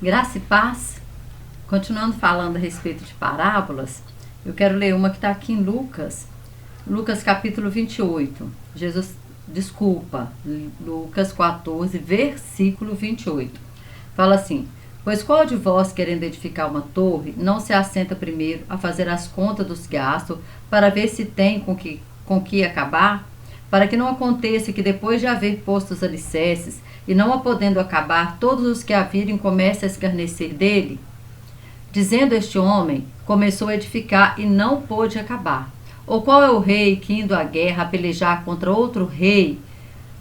Graça e paz. Continuando falando a respeito de parábolas, eu quero ler uma que está aqui em Lucas. Lucas capítulo 28. Lucas 14, versículo 28. Fala assim: Pois qual de vós, querendo edificar uma torre, não se assenta primeiro a fazer as contas dos gastos, para ver se tem com que acabar? Para que não aconteça que depois de haver posto os alicerces, e não a podendo acabar, todos os que a virem comecem a escarnecer dele? Dizendo este homem, começou a edificar e não pôde acabar. Ou qual é o rei que, indo à guerra a pelejar contra outro rei,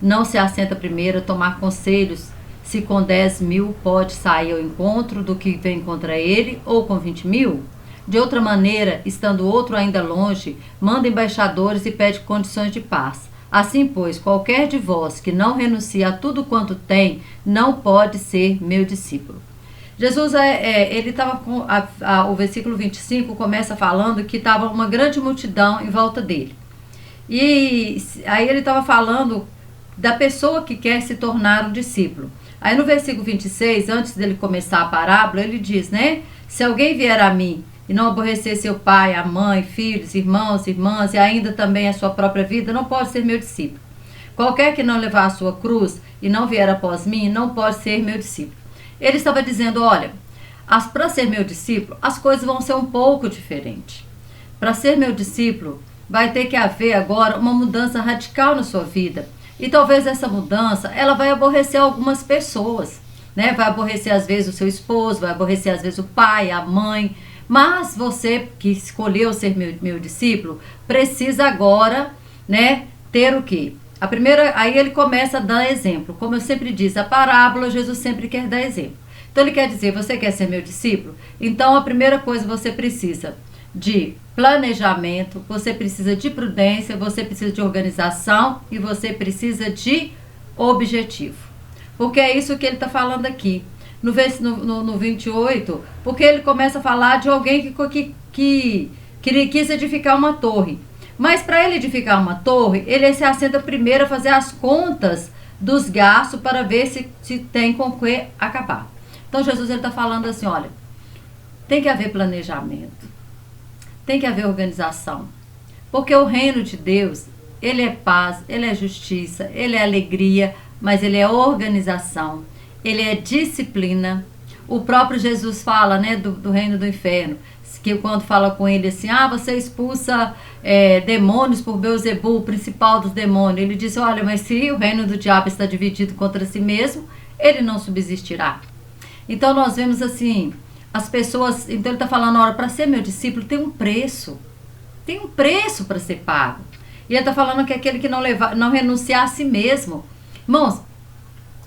não se assenta primeiro a tomar conselhos, se com 10.000 pode sair ao encontro do que vem contra ele, ou com 20.000? De outra maneira, estando outro ainda longe, manda embaixadores e pede condições de paz. Assim, pois, qualquer de vós que não renuncia a tudo quanto tem, não pode ser meu discípulo. Jesus, ele estava com o versículo 25 começa falando que estava uma grande multidão em volta dele. E aí ele estava falando da pessoa que quer se tornar um discípulo. Aí no versículo 26, antes dele começar a parábola, ele diz, né? Se alguém vier a mim e não aborrecer seu pai, a mãe, filhos, irmãos, irmãs e ainda também a sua própria vida, não pode ser meu discípulo. Qualquer que não levar a sua cruz e não vier após mim, não pode ser meu discípulo. Ele estava dizendo, olha, para ser meu discípulo, as coisas vão ser um pouco diferentes. Para ser meu discípulo, vai ter que haver agora uma mudança radical na sua vida. E talvez essa mudança, ela vai aborrecer algumas pessoas, né? Vai aborrecer às vezes o seu esposo, vai aborrecer às vezes o pai, a mãe. Mas você que escolheu ser meu discípulo, precisa agora, né, ter o quê? Aí ele começa a dar exemplo. Como eu sempre disse, a parábola, Jesus sempre quer dar exemplo. Então ele quer dizer, você quer ser meu discípulo? Então a primeira coisa você precisa de planejamento, você precisa de prudência, você precisa de organização e você precisa de objetivo. Porque é isso que ele está falando aqui. No 28, porque ele começa a falar de alguém que quis edificar uma torre. Mas para ele edificar uma torre, ele se assenta primeiro a fazer as contas dos gastos para ver se tem com que acabar. Então Jesus está falando assim, olha, tem que haver planejamento, tem que haver organização. Porque o reino de Deus, ele é paz, ele é justiça, ele é alegria, mas ele é organização, ele é disciplina. O próprio Jesus fala, né, do reino do inferno, que quando fala com ele assim, você expulsa demônios por Beelzebul, o principal dos demônios. Ele diz, olha, mas se o reino do diabo está dividido contra si mesmo, ele não subsistirá. Então nós vemos assim, as pessoas, então ele está falando, olha, para ser meu discípulo tem um preço para ser pago. E ele está falando que aquele que não renunciar a si mesmo, irmãos,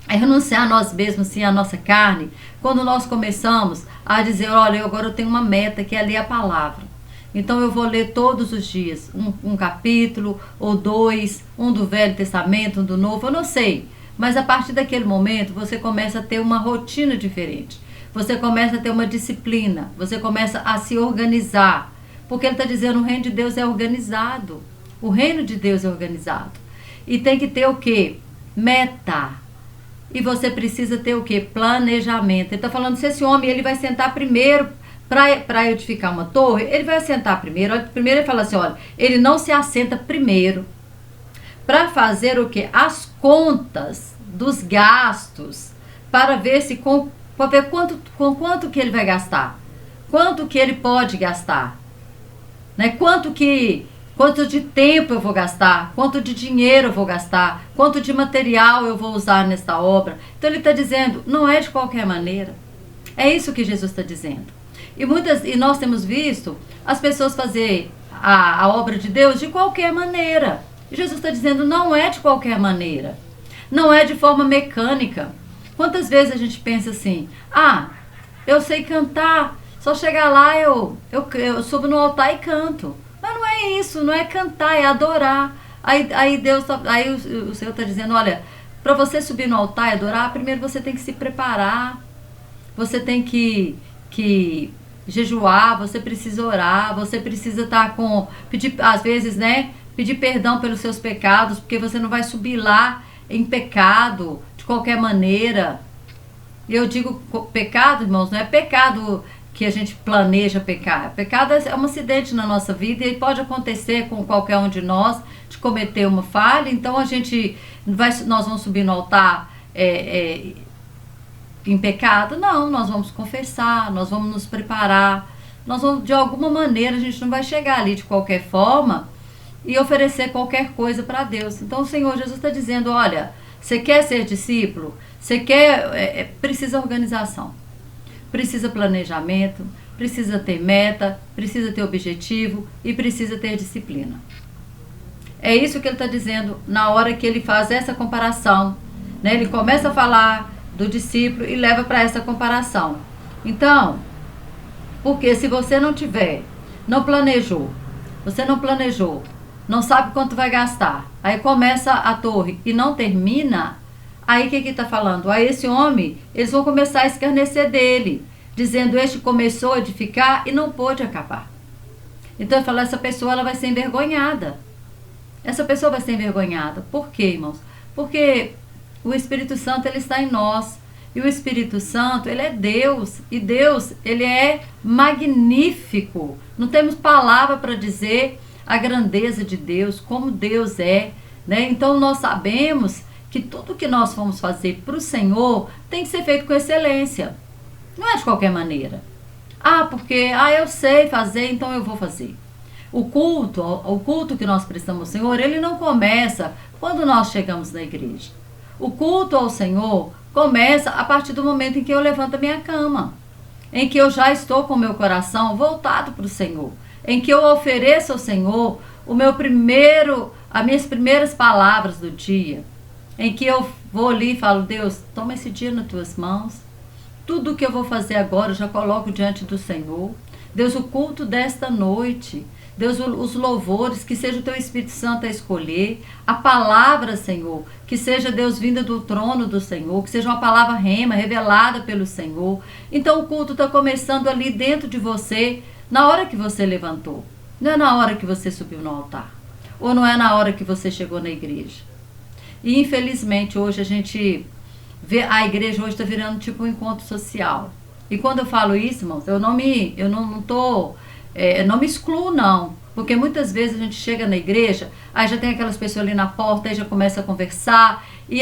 é renunciar a nós mesmos, sim, a nossa carne, quando nós começamos a dizer, olha, agora eu tenho uma meta, que é ler a palavra. Então eu vou ler todos os dias, um capítulo ou dois, um do Velho Testamento, um do Novo, eu não sei. Mas a partir daquele momento, você começa a ter uma rotina diferente. Você começa a ter uma disciplina, você começa a se organizar. Porque ele está dizendo, o reino de Deus é organizado. O reino de Deus é organizado. E tem que ter o quê? Meta. E você precisa ter o quê? Planejamento. Ele está falando, se esse homem ele vai sentar primeiro para edificar uma torre, ele vai sentar primeiro. Primeiro ele fala assim, olha, ele não se assenta primeiro para fazer o quê? As contas dos gastos, para ver quanto que ele vai gastar. Quanto que ele pode gastar. Né? Quanto de tempo eu vou gastar, quanto de dinheiro eu vou gastar, quanto de material eu vou usar nesta obra. Então ele está dizendo, não é de qualquer maneira. É isso que Jesus está dizendo. E nós temos visto as pessoas fazer a obra de Deus de qualquer maneira. E Jesus está dizendo, não é de qualquer maneira. Não é de forma mecânica. Quantas vezes a gente pensa assim, eu sei cantar, só chegar lá eu subo no altar e canto. Mas não é isso, não é cantar, é adorar. Aí o Senhor está dizendo, olha, para você subir no altar e adorar, primeiro você tem que se preparar. Você tem que jejuar, você precisa orar, você precisa estar pedir, às vezes, né, pedir perdão pelos seus pecados, porque você não vai subir lá em pecado de qualquer maneira. E eu digo pecado, irmãos, não é pecado que a gente planeja pecar. Pecado é um acidente na nossa vida e pode acontecer com qualquer um de nós, de cometer uma falha. Então nós vamos subir no altar em pecado? Não, nós vamos confessar, nós vamos nos preparar. Nós vamos, de alguma maneira, a gente não vai chegar ali de qualquer forma e oferecer qualquer coisa para Deus. Então o Senhor Jesus está dizendo, olha, você quer ser discípulo? Você quer, precisa organização, precisa planejamento, precisa ter meta, precisa ter objetivo e precisa ter disciplina. É isso que ele está dizendo na hora que ele faz essa comparação, né? Ele começa a falar do discípulo e leva para essa comparação. Então, porque se você não planejou, não sabe quanto vai gastar, aí começa a torre e não termina, aí o que está falando? Aí esse homem, eles vão começar a escarnecer dele, dizendo, este começou a edificar e não pôde acabar. Então ele fala, essa pessoa ela vai ser envergonhada. Essa pessoa vai ser envergonhada. Por quê, irmãos? Porque o Espírito Santo ele está em nós. E o Espírito Santo, ele é Deus. E Deus, ele é magnífico. Não temos palavra para dizer a grandeza de Deus, como Deus é, né? Então nós sabemos que tudo que nós vamos fazer para o Senhor tem que ser feito com excelência. Não é de qualquer maneira. Porque eu sei fazer, então eu vou fazer. O culto que nós prestamos ao Senhor, ele não começa quando nós chegamos na igreja. O culto ao Senhor começa a partir do momento em que eu levanto a minha cama, em que eu já estou com o meu coração voltado para o Senhor, em que eu ofereço ao Senhor as minhas primeiras palavras do dia, em que eu vou ali e falo, Deus, toma esse dia nas tuas mãos, tudo que eu vou fazer agora eu já coloco diante do Senhor. Deus, o culto desta noite, Deus, os louvores, que seja o teu Espírito Santo a escolher, a palavra, Senhor, que seja, Deus, vinda do trono do Senhor, que seja uma palavra rema, revelada pelo Senhor. Então o culto está começando ali dentro de você, na hora que você levantou, não é na hora que você subiu no altar, ou não é na hora que você chegou na igreja. E infelizmente hoje a gente vê, a igreja hoje está virando tipo um encontro social. E quando eu falo isso, irmãos, eu não me excluo, não. Porque muitas vezes a gente chega na igreja, aí já tem aquelas pessoas ali na porta, aí já começa a conversar, e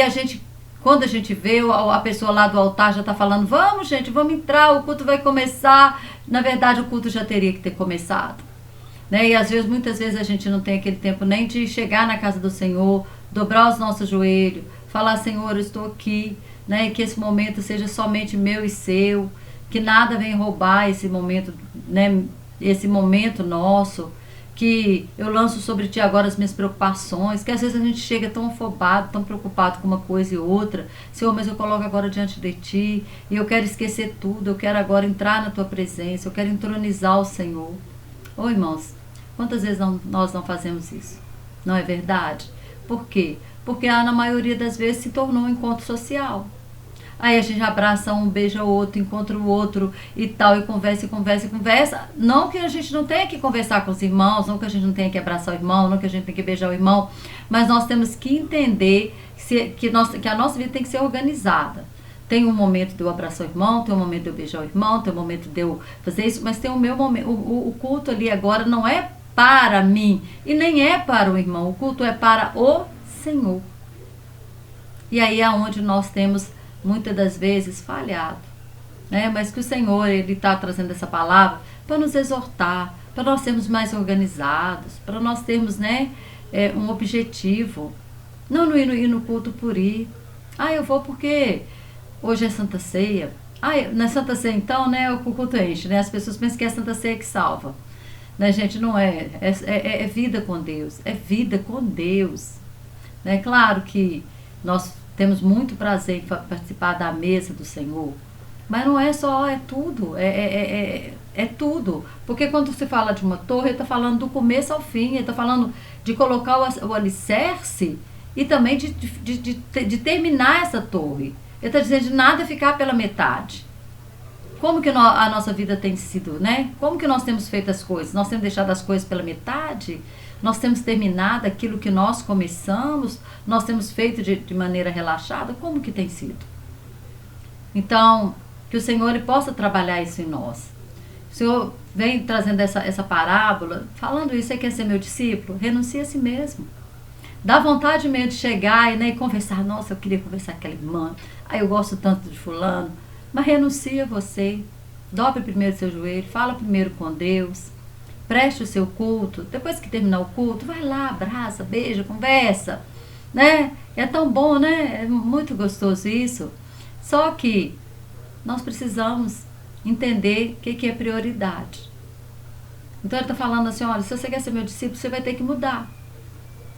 quando a gente vê, a pessoa lá do altar já está falando, vamos gente, vamos entrar, o culto vai começar. Na verdade o culto já teria que ter começado, né? E muitas vezes a gente não tem aquele tempo nem de chegar na casa do Senhor, dobrar os nossos joelhos, falar, Senhor, eu estou aqui, né? E que esse momento seja somente meu e seu, que nada venha roubar esse momento, né? Esse momento nosso, que eu lanço sobre ti agora as minhas preocupações, que às vezes a gente chega tão afobado, tão preocupado com uma coisa e outra. Senhor, mas eu coloco agora diante de ti, e eu quero esquecer tudo, eu quero agora entrar na tua presença, eu quero entronizar o Senhor. Ô irmãos, quantas vezes nós não fazemos isso? Não é verdade? Por quê? Porque na maioria das vezes se tornou um encontro social. Aí a gente abraça um, beija o outro, encontra o outro e tal, e conversa. Não que a gente não tenha que conversar com os irmãos, não que a gente não tenha que abraçar o irmão, não que a gente tenha que beijar o irmão, mas nós temos que entender que a nossa vida tem que ser organizada. Tem um momento de eu abraçar o irmão, tem um momento de eu beijar o irmão, tem um momento de eu fazer isso, mas tem o meu momento. O culto ali agora não é para mim e nem é para o irmão, o culto é para o Senhor. E aí é onde nós temos muitas das vezes falhado, né? Mas que o Senhor, ele está trazendo essa palavra para nos exortar, para nós sermos mais organizados, para nós termos, né, um objetivo, não ir no culto por ir. Eu vou porque hoje é Santa Ceia. Na Santa Ceia então, né, o culto enche, né? As pessoas pensam que é a Santa Ceia que salva, né, gente? Não é vida com Deus, é vida com Deus, né? Claro que nós temos muito prazer em participar da mesa do Senhor, mas não é só, é tudo, é tudo. Porque quando se fala de uma torre, ele está falando do começo ao fim, ele está falando de colocar o alicerce e também de terminar essa torre. Ele está dizendo de nada ficar pela metade. Como que a nossa vida tem sido, né? Como que nós temos feito as coisas? Nós temos deixado as coisas pela metade? Nós temos terminado aquilo que nós começamos? Nós temos feito de maneira relaxada? Como que tem sido? Então, que o Senhor ele possa trabalhar isso em nós. O Senhor vem trazendo essa parábola, falando isso, você quer ser meu discípulo? Renuncie a si mesmo. Dá vontade mesmo de chegar e, né, e conversar. Nossa, eu queria conversar com aquela irmã. Eu gosto tanto de fulano. Mas renuncia a você. Dobre primeiro seu joelho. Fala primeiro com Deus. Preste o seu culto. Depois que terminar o culto, vai lá, abraça, beija, conversa. Né? É tão bom, né? É muito gostoso isso. Só que nós precisamos entender o que é prioridade. Então ele está falando assim, olha, se você quer ser meu discípulo, você vai ter que mudar.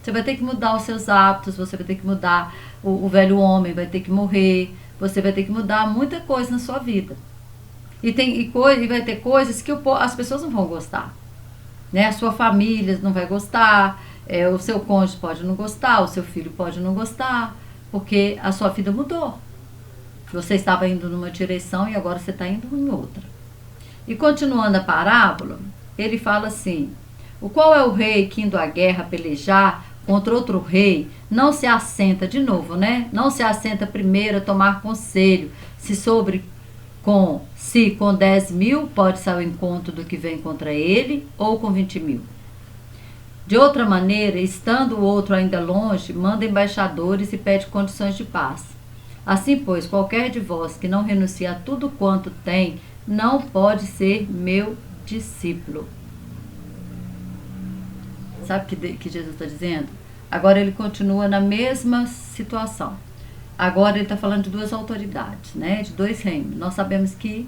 Você vai ter que mudar os seus hábitos, você vai ter que mudar o velho homem, vai ter que morrer, você vai ter que mudar muita coisa na sua vida. E vai ter coisas que as pessoas não vão gostar. Né? A sua família não vai gostar, o seu cônjuge pode não gostar, o seu filho pode não gostar, porque a sua vida mudou. Você estava indo numa direção e agora você está indo em outra. E continuando a parábola, ele fala assim, o qual é o rei que indo à guerra pelejar contra outro rei, não se assenta, de novo, né? Não se assenta primeiro a tomar conselho, se com 10.000 pode sair ao encontro do que vem contra ele, ou com 20.000. De outra maneira, estando o outro ainda longe, manda embaixadores e pede condições de paz. Assim, pois, qualquer de vós que não renuncia a tudo quanto tem, não pode ser meu discípulo. Sabe o que Jesus está dizendo? Agora ele continua na mesma situação. Agora ele está falando de duas autoridades, né? De dois reinos. Nós sabemos que,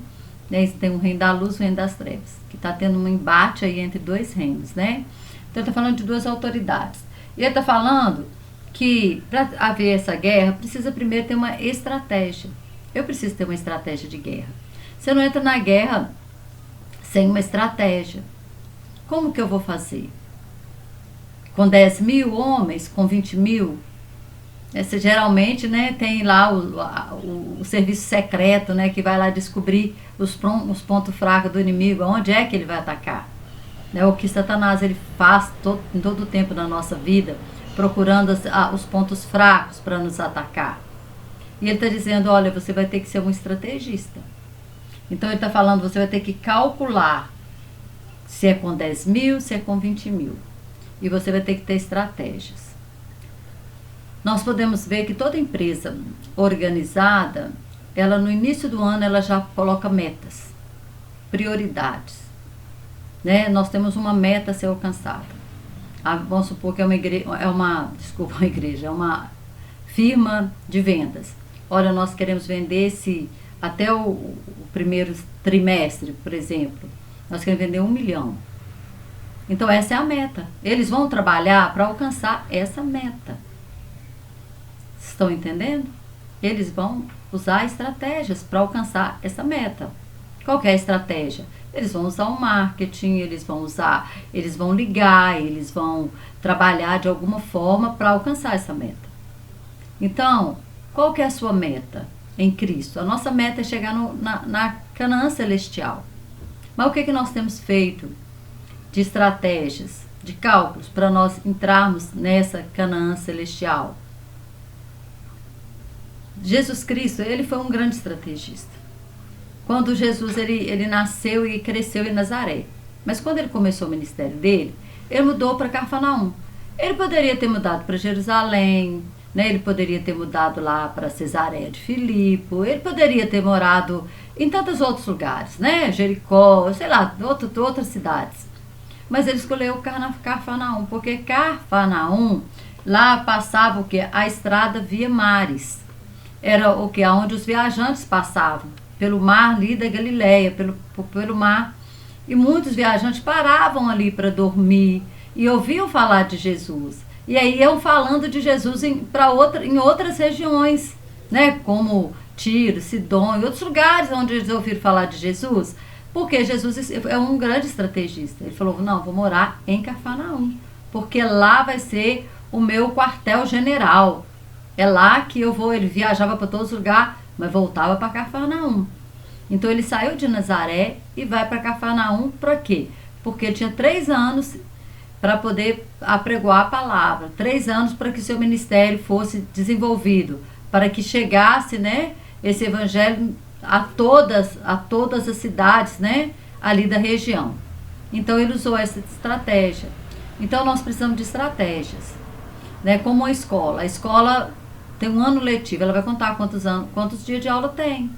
né, tem um reino da luz e um reino das trevas, que está tendo um embate aí entre dois reinos, né? Então ele está falando de duas autoridades. E ele está falando que para haver essa guerra, precisa primeiro ter uma estratégia. Eu preciso ter uma estratégia de guerra. Você não entra na guerra sem uma estratégia. Como que eu vou fazer? Com 10.000 homens, com 20.000? Esse, geralmente, né, tem lá o serviço secreto, né, que vai lá descobrir os pontos fracos do inimigo, onde é que ele vai atacar. Né, o que Satanás ele faz em todo o tempo na nossa vida, procurando os pontos fracos para nos atacar. E ele está dizendo, olha, você vai ter que ser um estrategista. Então ele está falando, você vai ter que calcular se é com 10.000, se é com 20.000. E você vai ter que ter estratégias. Nós podemos ver que toda empresa organizada, ela no início do ano, ela já coloca metas, prioridades. Né? Nós temos uma meta a ser alcançada. Vamos supor que é uma firma de vendas. Olha, nós queremos vender até o primeiro trimestre, por exemplo, nós queremos vender 1 milhão. Então essa é a meta. Eles vão trabalhar para alcançar essa meta. Estão entendendo? Eles vão usar estratégias para alcançar essa meta. Qual que é a estratégia? Eles vão usar o marketing, eles vão ligar, eles vão trabalhar de alguma forma para alcançar essa meta. Então, qual que é a sua meta em Cristo? A nossa meta é chegar na Canaã celestial. Mas o que nós temos feito de estratégias, de cálculos, para nós entrarmos nessa Canaã celestial? Jesus Cristo, ele foi um grande estrategista. Quando Jesus ele nasceu e cresceu em Nazaré. Mas quando ele começou o ministério dele, ele mudou para Cafarnaum. Ele poderia ter mudado para Jerusalém, né? Ele poderia ter mudado lá para Cesareia de Filipe, ele poderia ter morado em tantos outros lugares, né? Jericó, sei lá, outras cidades. Mas ele escolheu Cafarnaum, porque Cafarnaum, lá passava o que? A estrada via mares. Era o que? Onde os viajantes passavam. Pelo mar ali da Galileia, pelo mar. E muitos viajantes paravam ali para dormir e ouviam falar de Jesus. E aí iam falando de Jesus em outras regiões, né? Como Tiro, Sidom e outros lugares onde eles ouviram falar de Jesus. Porque Jesus é um grande estrategista. Ele falou, não, vou morar em Cafarnaum, porque lá vai ser o meu quartel-general. É lá que eu vou. Ele viajava para todos os lugares, mas voltava para Cafarnaum. Então ele saiu de Nazaré e vai para Cafarnaum para quê? Porque ele tinha 3 anos para poder apregoar a palavra, 3 anos para que o seu ministério fosse desenvolvido, para que chegasse, né, esse evangelho a todas as cidades, né, ali da região. Então ele usou essa estratégia. Então nós precisamos de estratégias, né, como a escola tem um ano letivo, ela vai contar quantos dias de aula tem.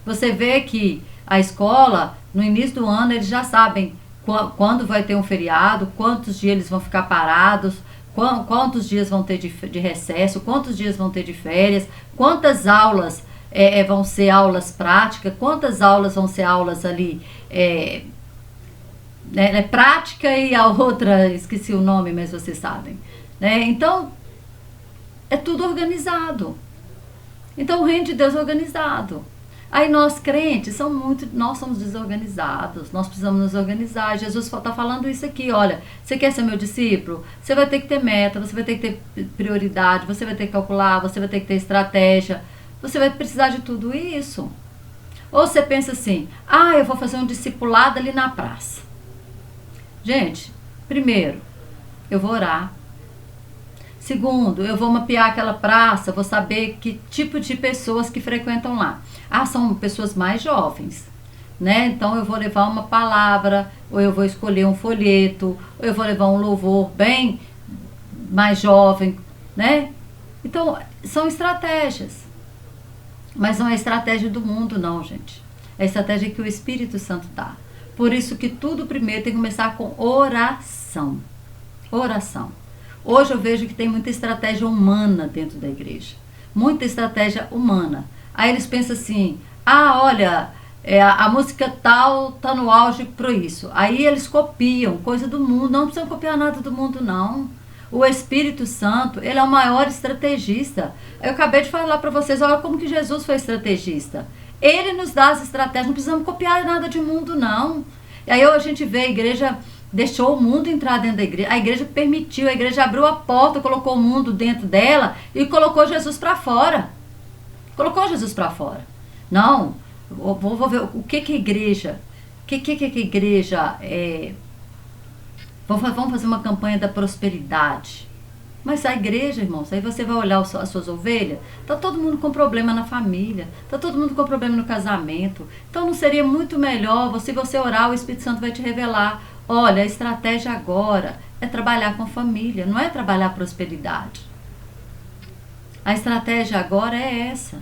Você vê que a escola, no início do ano, eles já sabem quando vai ter um feriado, quantos dias eles vão ficar parados, quantos dias vão ter de recesso, quantos dias vão ter de férias, quantas aulas vão ser aulas práticas, quantas aulas vão ser aulas ali, prática, e a outra, esqueci o nome, mas vocês sabem. Né? Então, é tudo organizado. Então, o reino de Deus é organizado. Aí nós crentes nós somos desorganizados, nós precisamos nos organizar. Jesus está falando isso aqui, olha, você quer ser meu discípulo? Você vai ter que ter meta, você vai ter que ter prioridade, você vai ter que calcular, você vai ter que ter estratégia, você vai precisar de tudo isso. Ou você pensa assim, eu vou fazer um discipulado ali na praça. Gente, primeiro, eu vou orar. Segundo, eu vou mapear aquela praça, vou saber que tipo de pessoas que frequentam lá. São pessoas mais jovens, né? Então eu vou levar uma palavra, ou eu vou escolher um folheto, ou eu vou levar um louvor bem mais jovem, né? Então, são estratégias. Mas não é estratégia do mundo, não, gente. É a estratégia que o Espírito Santo dá. Por isso que tudo primeiro tem que começar com oração. Oração. Hoje eu vejo que tem muita estratégia humana dentro da igreja. Muita estratégia humana. Aí eles pensam assim, olha, a música tal tá no auge por isso. Aí eles copiam coisa do mundo. Não precisam copiar nada do mundo, não. O Espírito Santo, ele é o maior estrategista. Eu acabei de falar para vocês, olha como que Jesus foi estrategista. Ele nos dá as estratégias, não precisamos copiar nada de mundo, não. E aí a gente vê a igreja deixou o mundo entrar dentro da igreja. A igreja permitiu, a igreja abriu a porta, colocou o mundo dentro dela e colocou Jesus para fora. Colocou Jesus para fora. Não, vou ver o que a igreja... que a igreja vamos fazer uma campanha da prosperidade. Mas a igreja, irmãos, aí você vai olhar as suas ovelhas, tá todo mundo com problema na família, tá todo mundo com problema no casamento. Então não seria muito melhor, se você orar, o Espírito Santo vai te revelar, olha, a estratégia agora é trabalhar com a família, não é trabalhar a prosperidade. A estratégia agora é essa.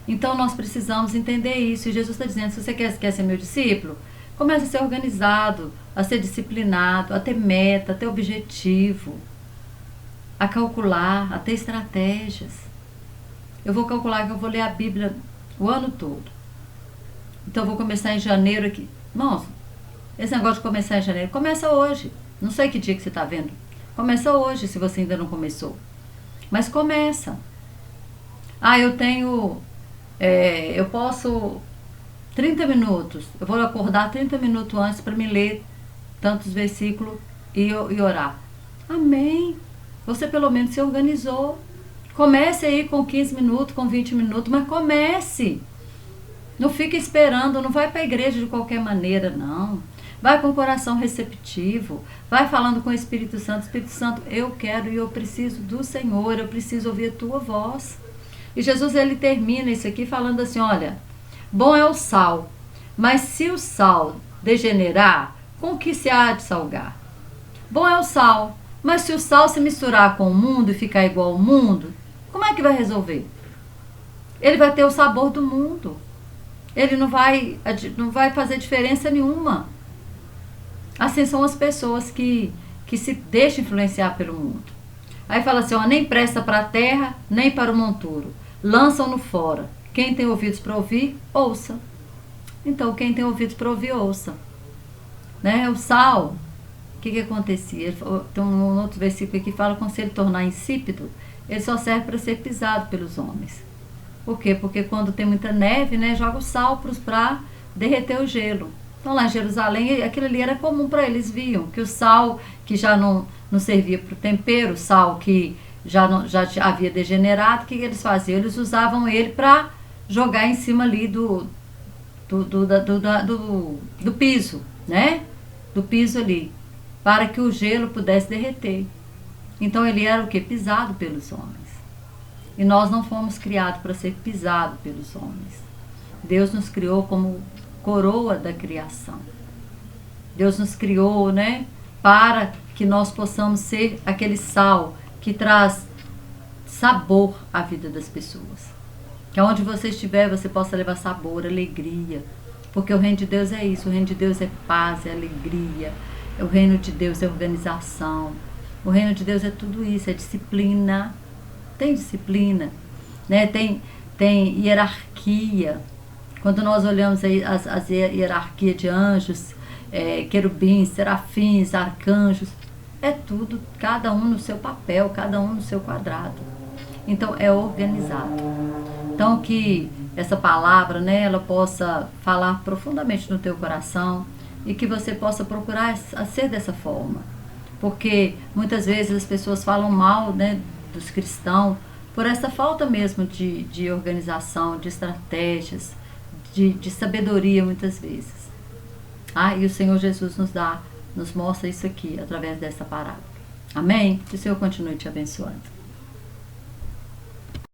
Então nós precisamos entender isso. E Jesus está dizendo, se você quer ser meu discípulo, comece a ser organizado, a ser disciplinado, a ter meta, a ter objetivo, a calcular, a ter estratégias. Eu vou calcular que eu vou ler a Bíblia o ano todo. Então eu vou começar em janeiro aqui. Nossa, esse negócio de começar em janeiro, começa hoje. Não sei que dia que você está vendo. Começa hoje, se você ainda não começou. Mas começa. Eu tenho... eu posso... 30 minutos. Eu vou acordar 30 minutos antes para me ler tantos versículos e orar. Amém. Você pelo menos se organizou. Comece aí com 15 minutos, com 20 minutos, mas comece. Não fique esperando, não vai para a igreja de qualquer maneira, não. Vai com o coração receptivo, vai falando com o Espírito Santo. Espírito Santo, eu quero e eu preciso do Senhor, eu preciso ouvir a tua voz. E Jesus, ele termina isso aqui falando assim, olha, bom é o sal, mas se o sal degenerar, com que se há de salgar? Bom é o sal, mas se o sal se misturar com o mundo e ficar igual ao mundo, como é que vai resolver? Ele vai ter o sabor do mundo. Ele não vai fazer diferença nenhuma. Assim são as pessoas que se deixam influenciar pelo mundo. Aí fala assim, nem presta para a terra, nem para o monturo. Lançam-no fora. Quem tem ouvidos para ouvir, ouça. Então, quem tem ouvidos para ouvir, ouça. Né? O sal, o que acontecia? Tem um outro versículo aqui que fala que se ele tornar insípido, ele só serve para ser pisado pelos homens. Por quê? Porque quando tem muita neve, né, joga o sal para derreter o gelo. Então lá em Jerusalém, aquilo ali era comum para eles, viam que o sal que já não servia para o tempero, o sal que já havia degenerado, o que eles faziam? Eles usavam ele para jogar em cima ali do piso, né? Do piso ali, para que o gelo pudesse derreter. Então ele era o que? Pisado pelos homens. E nós não fomos criados para ser pisados pelos homens. Deus nos criou como coroa da criação. Deus nos criou, né, para que nós possamos ser aquele sal que traz sabor à vida das pessoas. Que onde você estiver, você possa levar sabor, alegria. Porque o reino de Deus é isso. O reino de Deus é paz, é alegria. O reino de Deus é organização. O reino de Deus é tudo isso, é disciplina. Tem disciplina, né? Tem hierarquia. Quando nós olhamos aí as hierarquias de anjos, querubins, serafins, arcanjos, é tudo, cada um no seu papel, cada um no seu quadrado. Então é organizado. Então que essa palavra, né, ela possa falar profundamente no teu coração e que você possa procurar a ser dessa forma. Porque muitas vezes as pessoas falam mal, né, dos cristãos por essa falta mesmo de organização, de estratégias, de sabedoria muitas vezes. E o Senhor Jesus nos mostra isso aqui através dessa parábola. Amém? Que o Senhor continue te abençoando.